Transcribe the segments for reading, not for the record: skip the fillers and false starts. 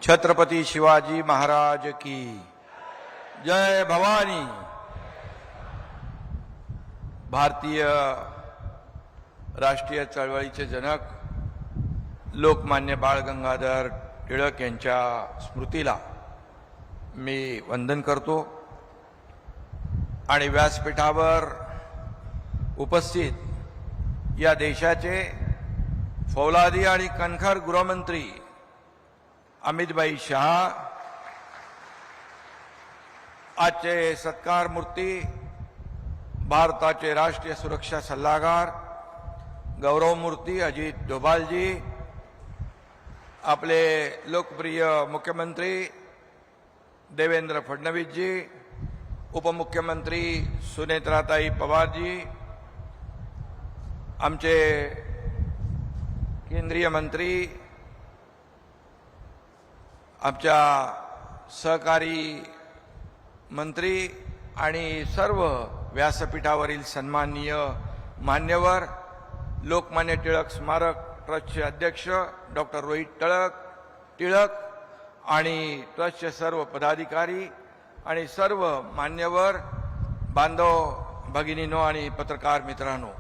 छत्रपति शिवाजी महाराज की जय भवानी। भारतीय राष्ट्रीय चळवळीचे जनक लोकमान्य बाळ गंगाधर टिळक यांच्या स्मृतीला मी वंदन करतो आणि व्यासपीठावर उपस्थित या देशाचे फौलादी आणि कणखर गृहमंत्री अमितभाई शहा, आजचे सत्कार मूर्ती भारताचे राष्ट्रीय सुरक्षा सल्लागार गौरव मूर्ती अजित डोभालजी, आपले लोकप्रिय मुख्यमंत्री देवेंद्र फडणवीसजी, उपमुख्यमंत्री सुनेत्राताई पवारजी, आमचे केंद्रीय मंत्री, आमच्या सहकारी मंत्री आणि सर्व व्यासपीठावरील सन्माननीय मान्यवर, लोकमान्य टिळक स्मारक ट्रस्टचे अध्यक्ष डॉक्टर रोहित टिळक आणि ट्रस्टचे सर्व पदाधिकारी आणि सर्व मान्यवर बांधव भगिनींनो आणि पत्रकार मित्रांनो,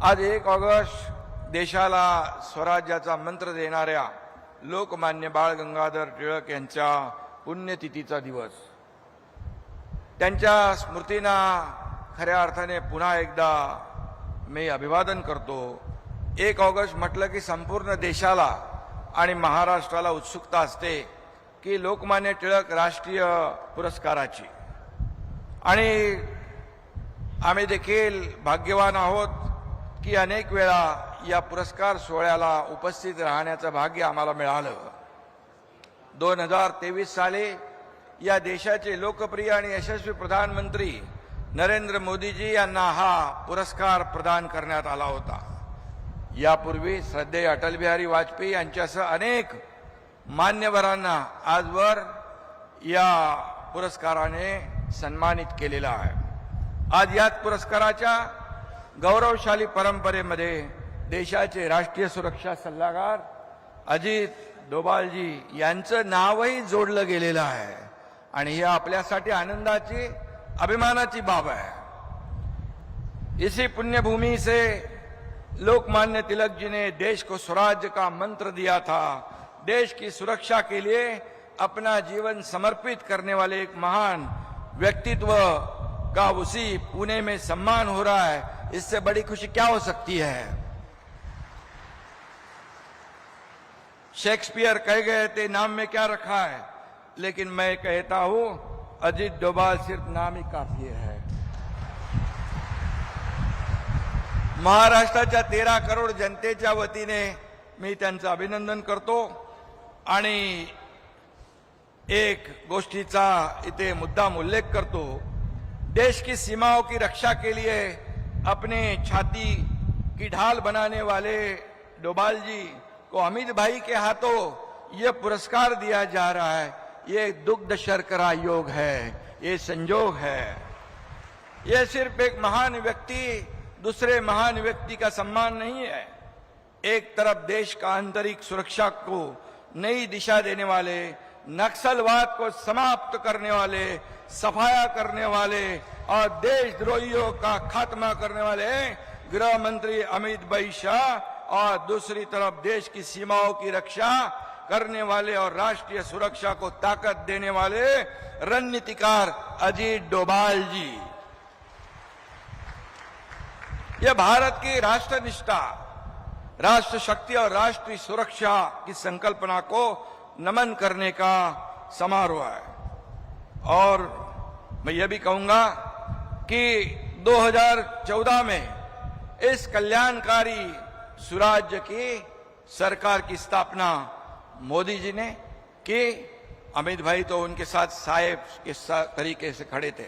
आज 1 ऑगस्ट देशाला स्वराज्याचा मंत्र देणाऱ्या लोकमान्य बाळ गंगाधर टिळक यांच्या पुण्यतिथीचा दिवस। त्यांच्या स्मृतींना खऱ्या अर्थाने पुन्हा एकदा मी अभिवादन करतो। 1 ऑगस्ट म्हटलं की संपूर्ण देशाला आणि महाराष्ट्राला उत्सुकता असते की लोकमान्य टिळक राष्ट्रीय पुरस्काराची, आणि आम्ही देखील भाग्यवान आहोत की अनेक वेळा या पुरस्कार सोहळ्याला उपस्थित राहण्याचं भाग्य आम्हाला मिळालं। 2023 साली या देशाचे लोकप्रिय आणि यशस्वी प्रधानमंत्री नरेंद्र मोदीजी यांना हा पुरस्कार प्रदान करण्यात आला होता। यापूर्वी श्रद्धेय अटल बिहारी वाजपेयी यांच्यासह अनेक मान्यवरांना आजवर या पुरस्काराने सन्मानित केलेला आहे। आज याच पुरस्काराच्या गौरवशाली परंपरेमध्ये देशाचे राष्ट्रीय सुरक्षा सल्लागार अजित डोभालजी यांचं नावही जोडलं गेलेलं आहे, आणि ही आपल्यासाठी आनंदाची अभिमानाची बाब है। इसी पुण्यभूमि से लोकमान्य तिलक जी ने देश को स्वराज्य का मंत्र दिया था। देश की सुरक्षा के लिए अपना जीवन समर्पित करने वाले एक महान व्यक्तित्व का उसी पुणे में सम्मान हो रहा है, इससे बड़ी खुशी क्या हो सकती है। शेक्सपियर कह गए थे नाम में क्या रखा है, लेकिन मैं कहता हूं अजित डोभाल सिर्फ नाम ही काफी है। महाराष्ट्राच्या 13 करोड जनतेच्या वतीने मी त्यांचं अभिनंदन करतो आणि एक गोष्टीचा इथे मुद्दाम उल्लेख करतो। देश की सीमाओं की रक्षा के लिए अपने छाती की ढाल बनाने वाले डोभाल जी को अमित भाई के हाथों ये पुरस्कार दिया जा रहा है। ये दुग्ध शर्करा योग है, ये संजोग है। ये सिर्फ एक महान व्यक्ति दूसरे महान व्यक्ति का सम्मान नहीं है। एक तरफ देश का आंतरिक सुरक्षा को नई दिशा देने वाले, नक्सलवाद को समाप्त करने वाले, सफाया करने वाले और देशद्रोहियों का खात्मा करने वाले गृह मंत्री अमित भाई शाह, और दूसरी तरफ देश की सीमाओं की रक्षा करने वाले और राष्ट्रीय सुरक्षा को ताकत देने वाले रणनीतिकार अजित डोभाल जी। यह भारत की राष्ट्रनिष्ठा, राष्ट्र शक्ति और राष्ट्रीय सुरक्षा की संकल्पना को नमन करने का समारोह है। और मैं यह भी कहूंगा कि 2014 में इस कल्याणकारी सुराज्य की सरकार की स्थापना मोदी जी ने की। अमित भाई तो उनके साथ साहेब के तरीके से खड़े थे।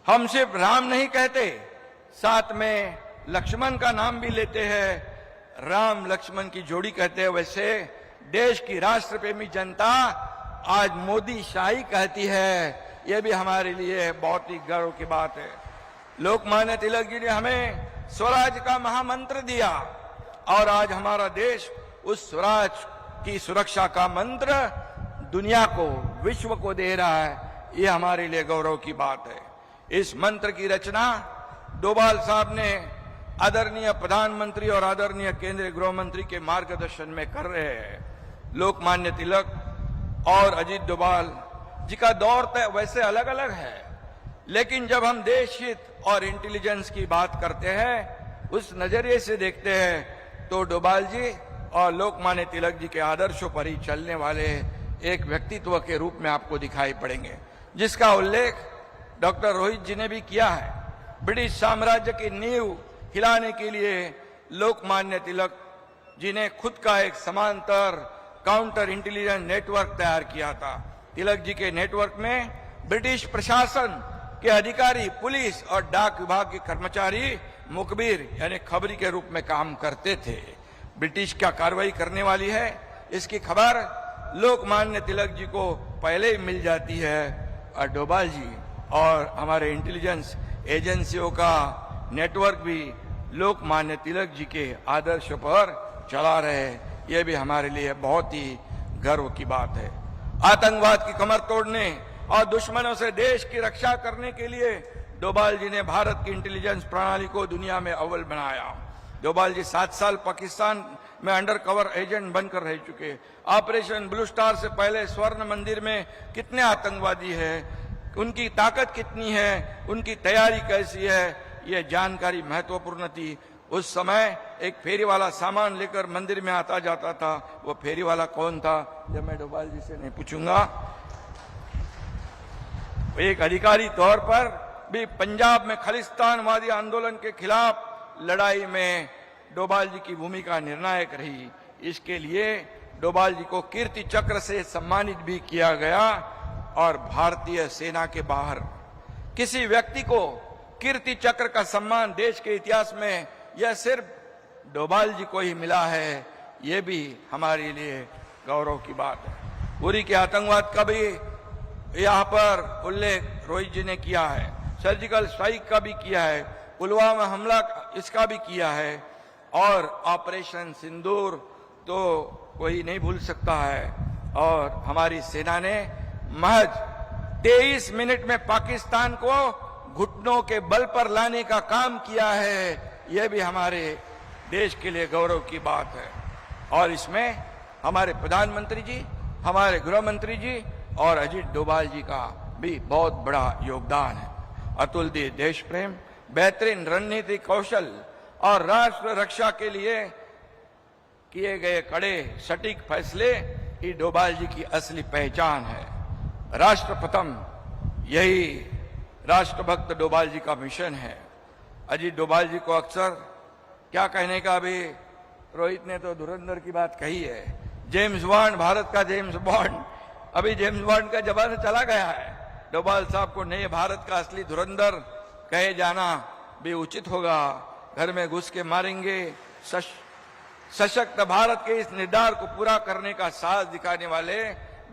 हम सिर्फ राम नहीं कहते, साथ में लक्ष्मण का नाम भी लेते हैं। राम लक्ष्मण की जोड़ी कहते हैं। वैसे देश की राष्ट्रप्रेमी जनता आज मोदी शाही कहती है। यह भी हमारे लिए बहुत ही गर्व की बात है। लोकमान्य तिलक जी ने हमें स्वराज का महामंत्र दिया और आज हमारा देश उस स्वराज की सुरक्षा का मंत्र दुनिया को, विश्व को दे रहा है, ये हमारे लिए गौरव की बात है। इस मंत्र की रचना डोभाल साहब ने आदरणीय प्रधानमंत्री और आदरणीय केंद्रीय गृह मंत्री के मार्गदर्शन में कर रहे हैं। लोकमान्य तिलक और अजीत डोभाल जी का दौर तो वैसे अलग अलग है, लेकिन जब हम देश हित और इंटेलिजेंस की बात करते हैं, उस नजरिए से देखते हैं, तो डोभाल जी और लोकमान्य तिलक जी के आदर्शों पर ही चलने वाले एक व्यक्तित्व के रूप में आपको दिखाई पड़ेंगे, जिसका उल्लेख डॉक्टर रोहित जी ने भी किया है। ब्रिटिश साम्राज्य की नींव हिलाने के लिए लोकमान्य तिलक जी ने खुद का एक समांतर काउंटर इंटेलिजेंस नेटवर्क तैयार किया था। तिलक जी के नेटवर्क में ब्रिटिश प्रशासन के अधिकारी, पुलिस और डाक विभाग के कर्मचारी मुखबिर यानी खबरी के रूप में काम करते थे। ब्रिटिश क्या कार्रवाई करने वाली है, इसकी खबर लोकमान्य तिलक जी को पहले ही मिल जाती है, और डोभाल जी और हमारे इंटेलिजेंस एजेंसियों का नेटवर्क भी लोकमान्य तिलक जी के आदर्श पर चला रहे, ये भी हमारे लिए बहुत ही गर्व की बात है। आतंकवाद की कमर तोड़ने और दुश्मनों से देश की रक्षा करने के लिए डोभाल जी ने भारत की इंटेलिजेंस प्रणाली को दुनिया में अव्वल बनाया। डोभाल जी 7 साल पाकिस्तान में अंडर कवर एजेंट बनकर रह चुके। ऑपरेशन ब्लू स्टार से पहले स्वर्ण मंदिर में कितने आतंकवादी हैं, उनकी ताकत कितनी है, उनकी तैयारी कैसी है, ये जानकारी महत्वपूर्ण थी। उस समय एक फेरी वाला सामान लेकर मंदिर में आता जाता था, वो फेरी वाला कौन था, जब मैं डोभाल जी से नहीं पूछूंगा। एक अधिकारी तौर पर भी पंजाब में खालिस्तानवादी आंदोलन के खिलाफ लड़ाई में डोभाल जी की भूमिका निर्णायक रही। इसके लिए डोभाल जी को कीर्ति चक्र से सम्मानित भी किया गया, और भारतीय सेना के बाहर किसी व्यक्ति को कीर्ति चक्र का सम्मान देश के इतिहास में यह सिर्फ डोभाल जी को ही मिला है, ये भी हमारे लिए गौरव की बात है। उरी के आतंकवाद का भी यहाँ पर उल्लेख रोहित जी ने किया है, सर्जिकल स्ट्राइक का भी किया है, पुलवामा हमला इसका भी किया है, और ऑपरेशन सिंदूर तो कोई नहीं भूल सकता है। और हमारी सेना ने महज 23 मिनट में पाकिस्तान को घुटनों के बल पर लाने का काम किया है, यह भी हमारे देश के लिए गौरव की बात है। और इसमें हमारे प्रधानमंत्री जी, हमारे गृह मंत्री जी और अजीत डोभाल जी का भी बहुत बड़ा योगदान है। अतुलनीय देश प्रेम, बेहतरीन रणनीति कौशल और राष्ट्र रक्षा के लिए किए गए कड़े सटीक फैसले ही डोभाल जी की असली पहचान है। राष्ट्र प्रथम, यही राष्ट्रभक्त डोभाल जी का मिशन है। अजीत डोभाल जी को अक्सर क्या कहने का, अभी रोहित ने तो धुरंधर की बात कही है, जेम्स बॉन्ड, भारत का जेम्स बॉन्ड। अभी जेम्स बॉन्ड का जमाना चला गया है। डोभाल साहब को नए भारत का असली धुरंधर कहे जाना भी उचित होगा। घर में घुस के मारेंगे, सशक्त भारत के इस निर्धार को पूरा करने का साहस दिखाने वाले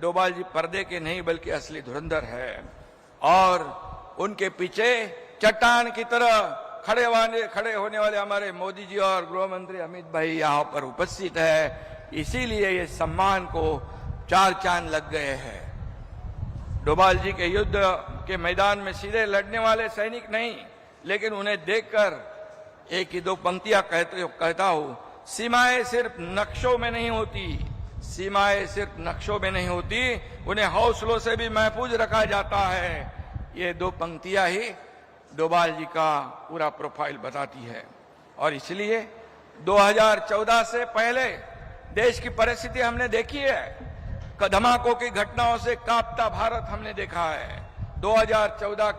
डोभाल जी पर्दे के नहीं बल्कि असली धुरंधर है। और उनके पीछे चट्टान की तरह खड़े होने वाले हमारे मोदी जी और गृह मंत्री अमित भाई यहाँ पर उपस्थित है। इसीलिए ये सम्मान को 4 चांद लग गए हैं। डोभाल जी के युद्ध के मैदान में सीधे लड़ने वाले सैनिक नहीं, लेकिन उन्हें देखकर एक ही 2 पंक्तियां कहता हूं, सीमाएं सिर्फ नक्शों में नहीं होती, सीमाएं सिर्फ नक्शों में नहीं होती, उन्हें हौसलों से भी महफूज रखा जाता है। ये 2 पंक्तियां ही डोभाल जी का पूरा प्रोफाइल बताती है। और इसलिए 2014 से पहले देश की परिस्थिति हमने देखी है, धमाकों की घटनाओं से कांपता भारत हमने देखा है। 2014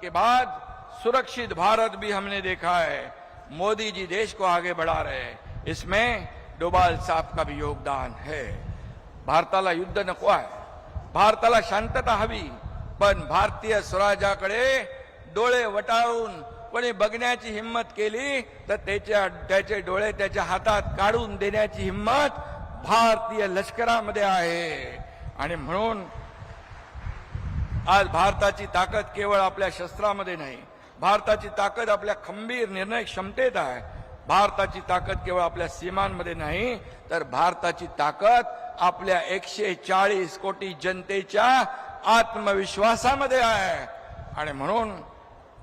के बाद सुरक्षित भारत भी हमने देखा है। मोदी जी देश को आगे बढ़ा रहे हैं, इसमें डोभाल साहब का भी योगदान है। भारताला युद्ध नको आहे, भारताला शांतता हवी, पण भारतीय स्वराज्याकडे डोळे वटाळून कोणी बघण्याची हिम्मत केली तर त्याचे डोळे त्याच्या हातात काढून देण्याची हिम्मत भारतीय लष्करामध्ये आहे। आणि म्हणून आज भारताची ताकद केवळ आपल्या शस्त्रामध्ये नाही, भारताची ताकद आपल्या खंबीर निर्णय क्षमतेत आहे। भारताची ताकद केवळ आपल्या सीमांमध्ये नाही, तर भारताची ताकद आपल्या 140 कोटी जनतेच्या आत्मविश्वासामध्ये आहे आणि म्हणून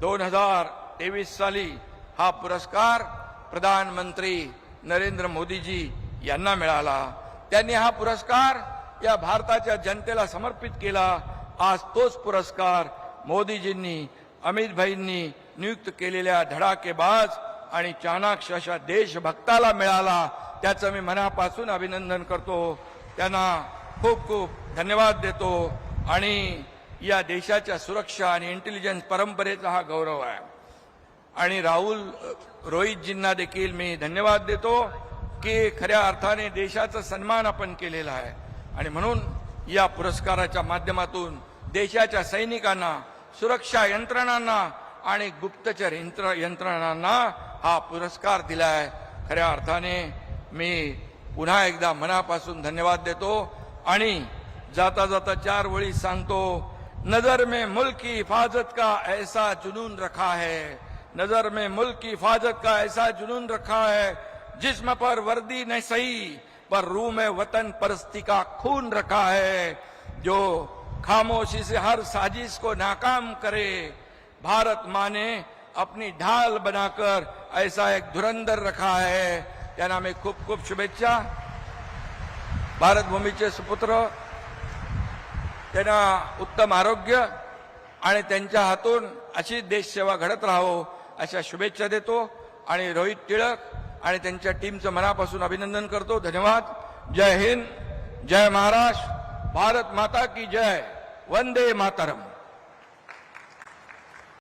2023 साली हा पुरस्कार प्रधानमंत्री नरेंद्र मोदीजी यांना मिळाला। त्यांनी हा पुरस्कार या भारताच्या जनतेला समर्पित केला। आज तोच पुरस्कार मोदीजींनी अमित भाईंनी नियुक्त केलेल्या धडाकेबाज आणि चाणाक्ष अशा देशभक्ताला मिळाला। त्याचं मी मनापासून अभिनंदन करतो, त्यांना खूप खूप धन्यवाद देतो आणि या देशाच्या सुरक्षा आणि इंटेलिजन्स परंपरेचा हा गौरव आहे। आणि रोहितजींना देखील मी धन्यवाद देतो की खऱ्या अर्थाने देशाचा सन्मान आपण केलेला आहे आणि म्हणून या पुरस्काराच्या माध्यमातून देशाच्या सैनिकांना, सुरक्षा यंत्रणांना आणि गुप्तचर यंत्रणांना हा पुरस्कार दिलाय। खऱ्या अर्थाने मी पुन्हा एकदा मनापासून धन्यवाद देतो आणि जाता जाता 4 ओळी सांगतो। नजर में मुल्क की हिफाजत का ऐसा जुनून रखा है, नजर में मुल्क की हिफाजत का ऐसा जुनून रखा है, जिस्म पर वर्दी नहीं सही पर रूह में वतन परस्ती का खून रखा है, जो खामोशी से हर साजिश को नाकाम करे। भारत माँ ने अपनी ढाल बनाकर ऐसा एक धुरंधर रखा है। त्यांना मी खूप खूप शुभेच्छा। भारत भूमीचे सुपुत्र, त्यांना उत्तम आरोग्य आणि त्यांच्या हातून अशी देशसेवा घडत राहो अशा शुभेच्छा देतो आणि रोहित टिळक आणि त्यांच्या टीमचं मनापासून अभिनंदन करतो। धन्यवाद। जय हिंद, जय महाराष्ट्र, भारत माता की जय, वंदे मातरम।